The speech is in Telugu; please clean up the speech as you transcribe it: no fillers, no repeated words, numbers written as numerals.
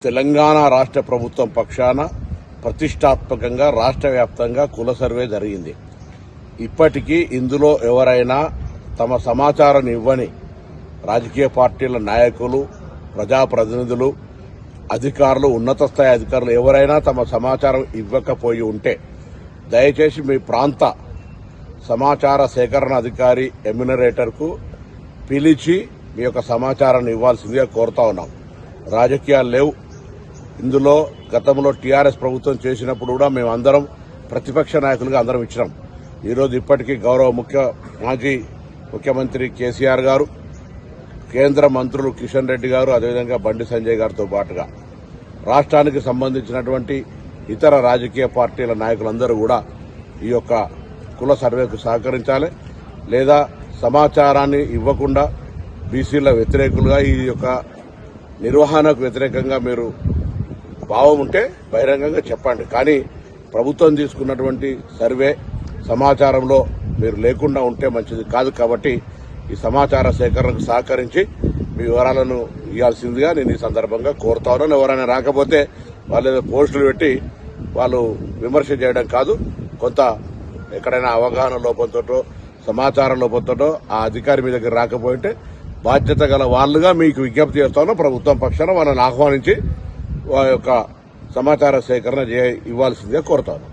తెలంగాణ రాష్ట్ర ప్రభుత్వం పక్షాన ప్రతిష్టాత్మకంగా రాష్ట్ర వ్యాప్తంగా కుల సర్వే జరిగింది. ఇప్పటికీ ఇందులో ఎవరైనా తమ సమాచారం ఇవ్వని రాజకీయ పార్టీల నాయకులు, ప్రజాప్రతినిధులు, అధికారులు, ఉన్నత స్థాయి అధికారులు ఎవరైనా తమ సమాచారం ఇవ్వకపోయి ఉంటే దయచేసి మీ ప్రాంత సమాచార సేకరణ అధికారి ఎమ్యునరేటర్కు పిలిచి మీ యొక్క సమాచారాన్ని ఇవ్వాల్సిందిగా కోరుతా ఉన్నాం. రాజకీయాలు లేవు ఇందులో. గతంలో టీఆర్ఎస్ ప్రభుత్వం చేసినప్పుడు కూడా మేమందరం ప్రతిపక్ష నాయకులుగా అందరం ఇచ్చినాం. ఈరోజు ఇప్పటికీ గౌరవ మాజీ ముఖ్యమంత్రి కేసీఆర్ గారు, కేంద్ర మంత్రులు కిషన్ రెడ్డి గారు, అదేవిధంగా బండి సంజయ్ గారితో పాటుగా రాష్ట్రానికి సంబంధించినటువంటి ఇతర రాజకీయ పార్టీల నాయకులందరూ కూడా ఈ యొక్క కుల సర్వేకు సహకరించాలి. లేదా సమాచారాన్ని ఇవ్వకుండా బీసీల వ్యతిరేకులుగా ఈ యొక్క నిర్వహణకు వ్యతిరేకంగా మీరు భావం ఉంటే బహిరంగంగా చెప్పండి. కానీ ప్రభుత్వం తీసుకున్నటువంటి సర్వే సమాచారంలో మీరు లేకుండా ఉంటే మంచిది కాదు. కాబట్టి ఈ సమాచార సేకరణకు సహకరించి మీ వివరాలను ఇవ్వాల్సిందిగా నేను ఈ సందర్భంగా కోరుతా ఉన్నాను. ఎవరైనా రాకపోతే వాళ్ళు పోస్టులు పెట్టి వాళ్ళు విమర్శ చేయడం కాదు. కొంత ఎక్కడైనా అవగాహన లోపంతోటో సమాచార లోపంతోటో ఆ అధికారి మీ దగ్గర రాకపోయింటే బాధ్యత గల వాళ్లుగా మీకు విజ్ఞప్తి చేస్తాను. ప్రభుత్వం పక్షాన వాళ్ళని ఆహ్వానించి వారి యొక్క సమాచార సేకరణ ఇవ్వాల్సిందిగా కోరుతాను.